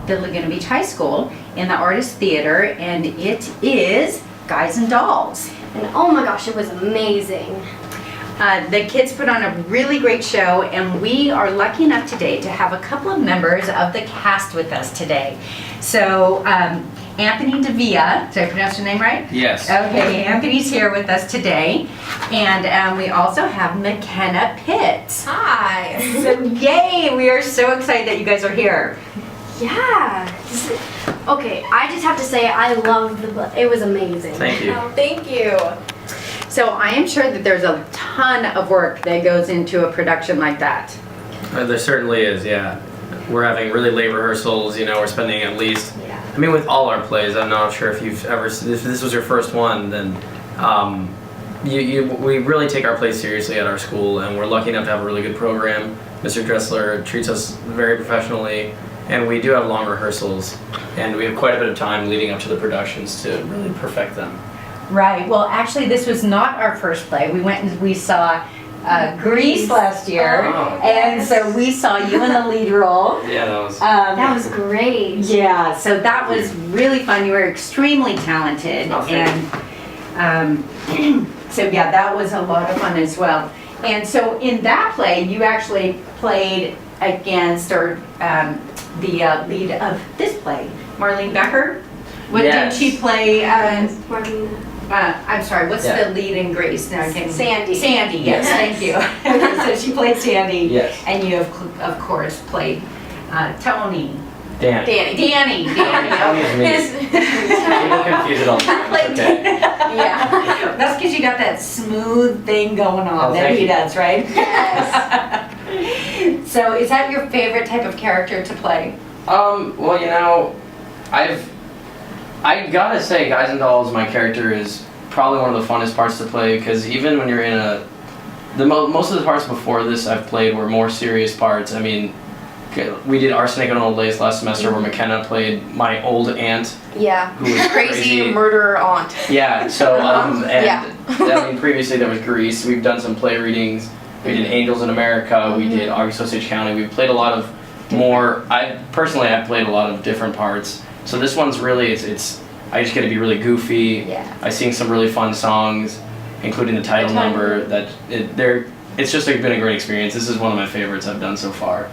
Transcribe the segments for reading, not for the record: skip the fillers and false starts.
the Laguna Beach High School in the Artist Theater, and it is Guys and Dolls. And oh my gosh, it was amazing. The kids put on a really great show, and we are lucky enough today to have a couple of members of the cast with us today. So Anthony Davia, did I pronounce your name right? Yes. Okay, Anthony's here with us today, and we also have McKenna Pitts. Hi. So yay, we are so excited that you guys are here. Yeah. Okay, I just have to say I loved it was amazing. Thank you. Oh, thank you. So I am sure that there's a ton of work that goes into a production like that. There certainly is, yeah. We're having really late rehearsals, you know, we're spending at least, Yeah. I mean with all our plays, I'm not sure if you've ever, if this was your first one, then we really take our plays seriously at our school, and we're lucky enough to have a really good program. Mr. Dressler treats us very professionally, and we do have long rehearsals, and we have quite a bit of time leading up to the productions to really perfect them. Right, well actually this was not our first play. We went and we saw Grease last year, Oh. and so we saw you in the lead role. Yeah, that was... That was great. Yeah, so that was really fun. You were extremely talented, Oh, thank and so yeah, that was a lot of fun as well. And so in that play, you actually played against the lead of this play, Marlene Becker. What Yes. did she play? Marlene. I'm sorry, what's Yeah. the lead in Grease? Now I can't- Sandy. Sandy, yes, thank you. So she played Sandy, Yes. and you of course played Tony. Dan. Danny. Tony's me. People confuse it all the time. It's okay. Yeah, that's because you got that smooth thing going on Oh, that thank he you. does, right? Yes. So is that your favorite type of character to play? Well, you know, I gotta say, Guys and Dolls, my character is probably one of the funnest parts to play, because even when you're in most of the parts before this I've played were more serious parts. I mean, we did Arsenic and Old Lace last semester where McKenna played my old aunt, Yeah. who was Crazy murderer aunt. Yeah, so, and Yeah. I mean, previously there was Grease. We've done some play readings. We did Angels in America. We did August Osage County. We've played a lot of more, I've played a lot of different parts. So this one's really, I just get to be really goofy. Yeah. I sing some really fun songs, including the title number. It's just been a great experience. This is one of my favorites I've done so far.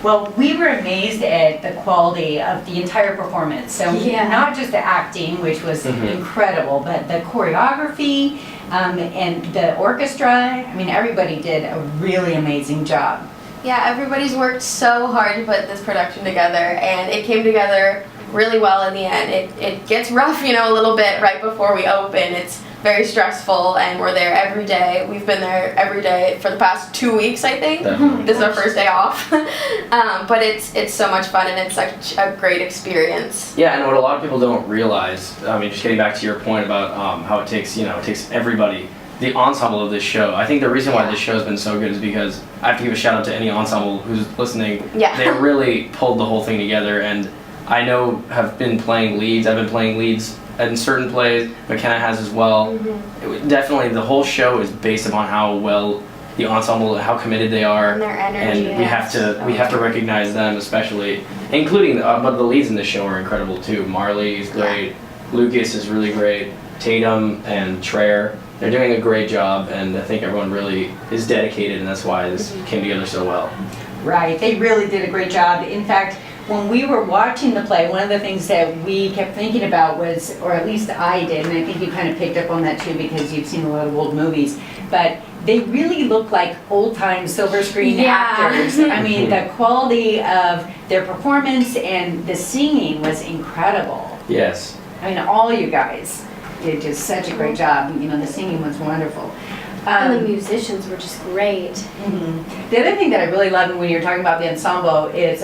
Well, we were amazed at the quality of the entire performance. So Yeah. not just the acting, which was incredible, but the choreography and the orchestra. I mean, everybody did a really amazing job. Yeah, everybody's worked so hard to put this production together, and it came together really well in the end. It gets rough, you know, a little bit right before we open. It's very stressful, and we're there every day. We've been there every day for the past 2 weeks, I think. Definitely. This is our first day off. But it's so much fun, and it's such a great experience. Yeah, and what a lot of people don't realize, I mean, just getting back to your point about how it takes everybody, the ensemble of this show. I think the reason why this show has been so good is because I have to give a shout out to any ensemble who's listening. Yeah. They really pulled the whole thing together, and I know have been playing leads. I've been playing leads in certain plays. McKenna has as well. Definitely, the whole show is based upon how well the ensemble, how committed they are, And their energy. and we have to recognize them, especially, including but the leads in this show are incredible too. Marley is great. Lucas is really great. Tatum and Traer, they're doing a great job, and I think everyone really is dedicated, and that's why this came together so well. Right, they really did a great job. In fact, when we were watching the play, one of the things that we kept thinking about was, or at least I did, and I think you kind of picked up on that too because you've seen a lot of old movies, but they really look like old-time silver screen actors. I mean, the quality of their performance and the singing was incredible. Yes. I mean, all you guys did just such a great job. You know, the singing was wonderful. And the musicians were just great. The other thing that I really love when you're talking about the ensemble is,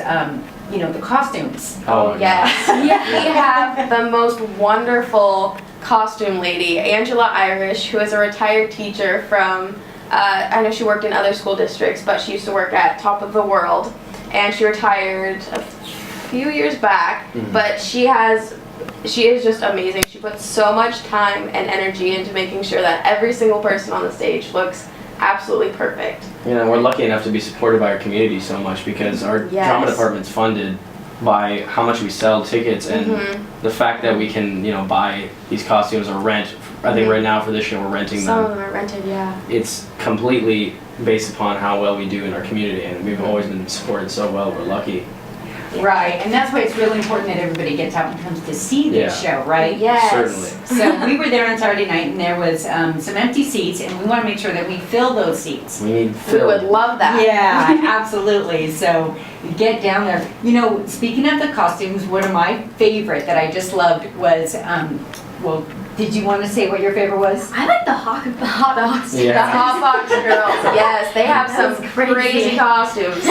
you know, the costumes. Oh, Yes. We have the most wonderful costume lady, Angela Irish, who is a retired teacher from, I know she worked in other school districts, but she used to work at Top of the World, and she retired a few years back, but she is just amazing. She puts so much time and energy into making sure that every single person on the stage looks absolutely perfect. You know, we're lucky enough to be supported by our community so much because our drama department's funded by how much we sell tickets and the fact that we can, buy these costumes or rent. I think right now for this show we're renting Some them. of them are rented, yeah. It's completely based upon how well we do in our community, and we've always been supported so well. We're lucky. Right, and that's why it's really important that everybody gets out and comes to see this show, right? Yes. Certainly. So we were there on Saturday night, and there was some empty seats, and we want to make sure that we fill those seats. We need We Phil. would love that. Yeah, absolutely. So get down there. Speaking of the costumes, one of my favorite that I just loved was, did you want to say what your favorite was? I like the hot dogs. Yeah. The Hot Box Girls, yes, they have That some was crazy. crazy costumes.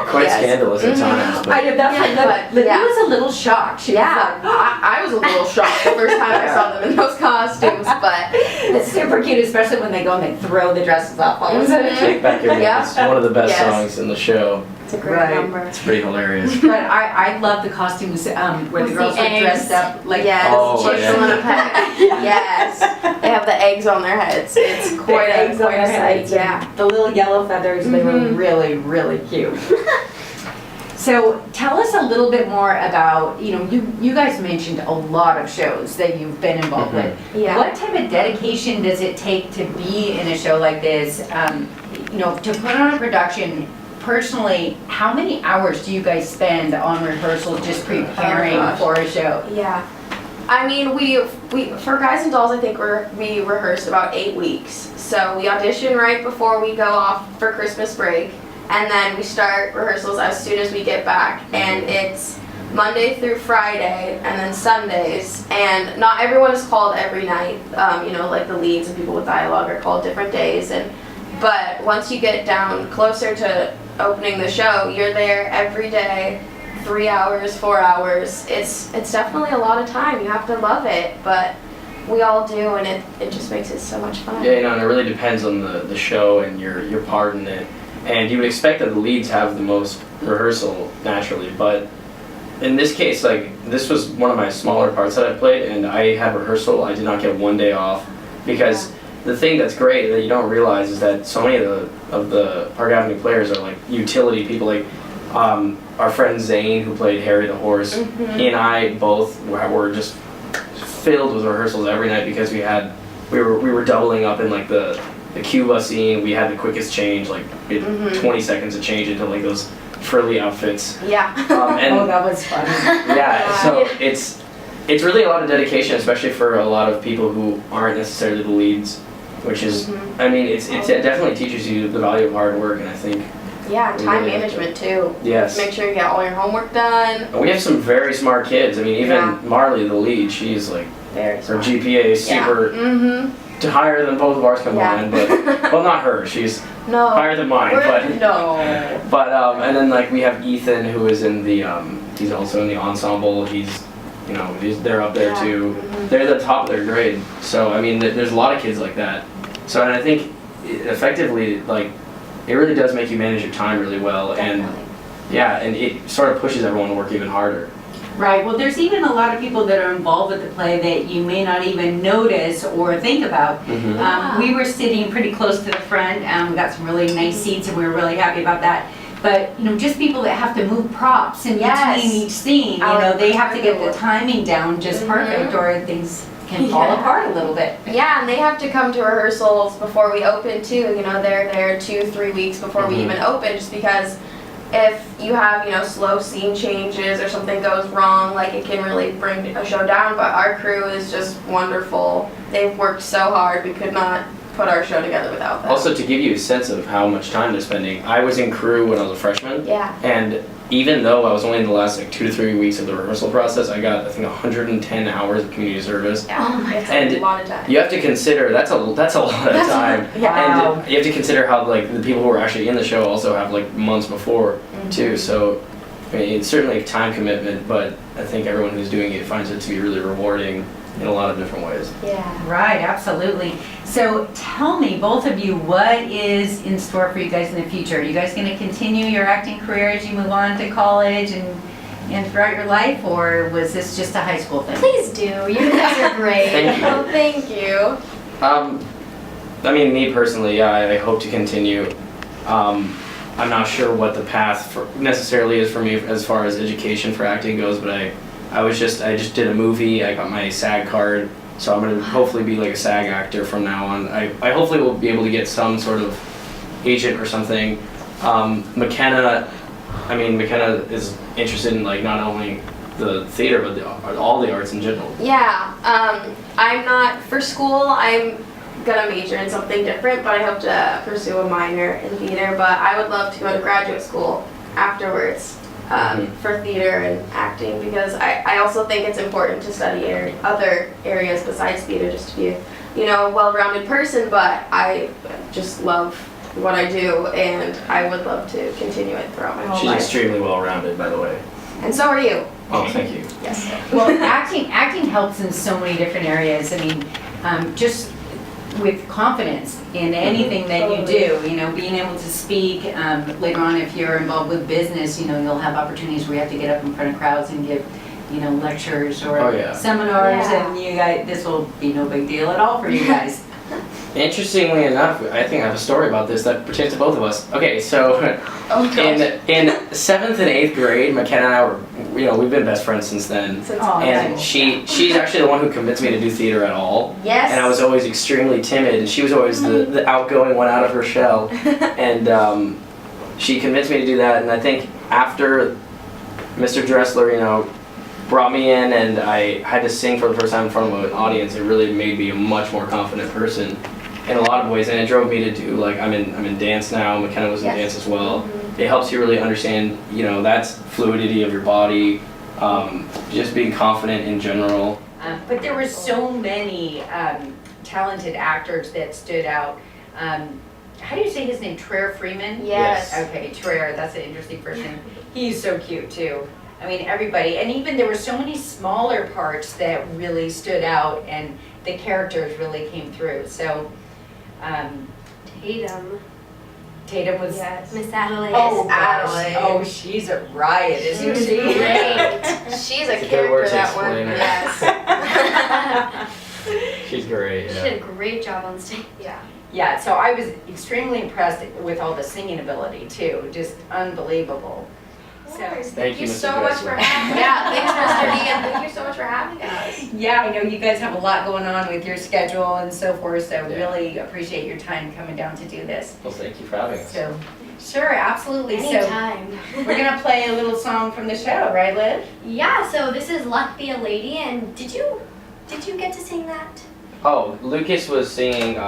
Quite Yes. scandalous at times. I know, that's Yeah, but- Livvey yeah. was a little shocked. She Yeah, was like, I was a little shocked the first time I saw them in those costumes, but it's super cute, especially when they go and they throw the dresses off all of a sudden. Take Back Your Yeah. Name. It's one of the best Yes. songs in the show. it's a great Right. number. It's pretty hilarious. But I love the costumes where With the girls the are eggs. dressed up like Yes, Oh, chicks yeah. on a peg. Yes, they have the eggs on their heads. It's quite eggs on quite their a sight. heads and Yeah. the little yellow feathers. They were really, really cute. So tell us a little bit more about, you guys mentioned a lot of shows that you've been involved with. Yeah. What type of dedication does it take to be in a show like this? To put on a production, personally, how many hours do you guys spend on rehearsal just preparing gosh. for a show? Yeah. I mean, we for Guys and Dolls, I think we rehearsed about 8 weeks. So we audition right before we go off for Christmas break, and then we start rehearsals as soon as we get back, and it's Monday through Friday, and then Sundays. And not everyone is called every night. Like the leads and people with dialogue are called different days. But once you get down closer to opening the show, you're there every day. 3 hours, 4 hours. It's definitely a lot of time. You have to love it, but we all do, and it just makes it so much fun. Yeah, and it really depends on the show and your part in it. And you would expect that the leads have the most rehearsal naturally, but in this case, this was one of my smaller parts that I played, and I had rehearsal. I did not get one day off because the thing that's great that you don't realize is that so many of the Park Avenue players are like utility people, like our friend Zane, who played Harry the horse. He and I both were just filled with rehearsals every night because we were doubling up in like the Cuba scene. We had the quickest change, like we had 20 seconds to change into like those frilly outfits. Yeah. And that was fun. yeah, so it's really a lot of dedication, especially for a lot of people who aren't necessarily the leads, which is, I mean, it definitely teaches you the value of hard work, and I think. Yeah, time really management too. Yes. Make sure you get all your homework done. And we have some very smart kids. I mean, even Yeah. Marley, the lead, she's like, Very her smart. GPA is super Mm-hmm. higher than both of ours combined, Yeah. but, well, not her, she's No. higher than mine, No. but and then like we have Ethan, who is in the, he's also in the ensemble. They're up there Yeah. too. They're the top of their grade. So, I mean, there's a lot of kids like that. So, and I think effectively, like, it really does make you manage your time really well. And yeah, and it sort of pushes everyone to work even harder. Right, well, there's even a lot of people that are involved with the play that you may not even notice or think about. We were sitting pretty close to the front, we got some really nice seats and we were really happy about that. But, just people that have to move props in Yes. between each scene, they have to get the timing down just perfect or things can fall apart a little bit. Yeah, and they have to come to rehearsals before we open too. They're there 2-3 weeks before we even open, just because if you have, slow scene changes or something goes wrong, like it can really bring a show down. But our crew is just wonderful. They've worked so hard. We could not put our show together without them. Also, to give you a sense of how much time they're spending, I was in crew when I was a freshman. Yeah. And even though I was only in the last 2 to 3 weeks of the rehearsal process, I got, I think, 110 hours of community service. Yeah. Oh my It's And a lot of time. You have to consider, that's a lot of time. Wow. And you have to consider how, like, the people who are actually in the show also have, like, months before, too. So, I mean, it's certainly a time commitment, but I think everyone who's doing it finds it to be really rewarding in a lot of different ways. Yeah. Right, absolutely. So tell me, both of you, what is in store for you guys in the future? Are you guys going to continue your acting career as you move on to college and throughout your life, or was this just a high school thing? Please do. You guys are great. Thank you. Well, thank you. I mean, me personally, yeah, I hope to continue. I'm not sure what the path necessarily is for me as far as education for acting goes, but I just did a movie. I got my SAG card, so I'm gonna hopefully be like a SAG actor from now on. I hopefully will be able to get some sort of agent or something. McKenna is interested in like not only the theater but all the arts in general. Yeah, I'm not, for school, I'm gonna major in something different, but I hope to pursue a minor in theater, but I would love to go to graduate school afterwards for theater and acting, because I also think it's important to study other areas besides theater, just to be a well-rounded person, but I just love what I do, and I would love to continue it throughout my whole She's life. extremely well-rounded, by the way. And so are you. Oh, thank you. Yes. Well, acting helps in so many different areas. I mean, just with confidence in anything that you do, being able to speak. Later on, if you're involved with business, you'll have opportunities where you have to get up in front of crowds and give, lectures or seminars, Yeah. and you guys, this will be no big deal at all for you guys. Interestingly enough, I think I have a story about this that pertains to both of us. Okay, so in 7th and 8th grade, McKenna and I were, we've been best friends since then. Oh, And nice. she's actually the one who convinced me to do theater at all. Yes. And I was always extremely timid, and she was always the outgoing one out of her shell. And she convinced me to do that, and I think after Mr. Dressler, brought me in and I had to sing for the first time in front of an audience, it really made me a much more confident person in a lot of ways, and it drove me to do, like, I'm in dance now. McKenna was in dance as well. It helps you really understand, that's fluidity of your body, just being confident in general. But there were so many talented actors that stood out. How do you say his name? Trey Freeman? Yes. Okay, Trey, that's an interesting first name. He's so cute too. I mean, everybody, and even there were so many smaller parts that really stood out, and the characters really came through. So, Tatum was. Yes. Miss Adelaide. Oh, Adelaide. gosh. Oh, she's a riot, isn't she? Great. She's a It's a good word character to that one. explain her. Yes. She's great, She yeah. did a great job on stage. Yeah. Yeah, so I was extremely impressed with all the singing ability too, just unbelievable. So, Thank you, Mr. so much for Dressler. having. Yeah, thanks, Mr. D, and thank you so much for having us. yeah, I know you guys have a lot going on with your schedule and so forth, so Yeah. really appreciate your time coming down to do this. Well, thank you for having us. So, sure, absolutely. Anytime. So, we're gonna play a little song from the show, right, Liv? Yeah, so this is Luck Be a Lady, and did you get to sing that? Oh, Lucas was singing,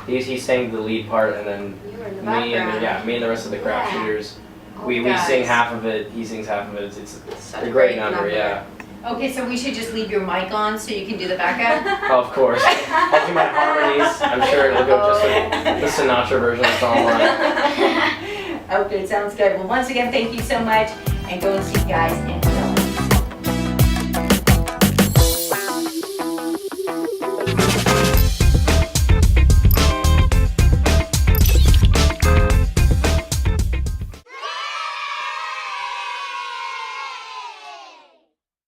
he sang the lead part, and then You were in the me background. and the rest of the crapshooters. We guys. sing half of it, he sings half of it. It's Such a great number, yeah. Okay, so we should just leave your mic on so you can do the backup? Oh, of course. I'll do my harmonies. I'm sure it'll go just like the Sinatra version of the song line. Okay, sounds good. Well, once again, thank you so much, and go and see you guys in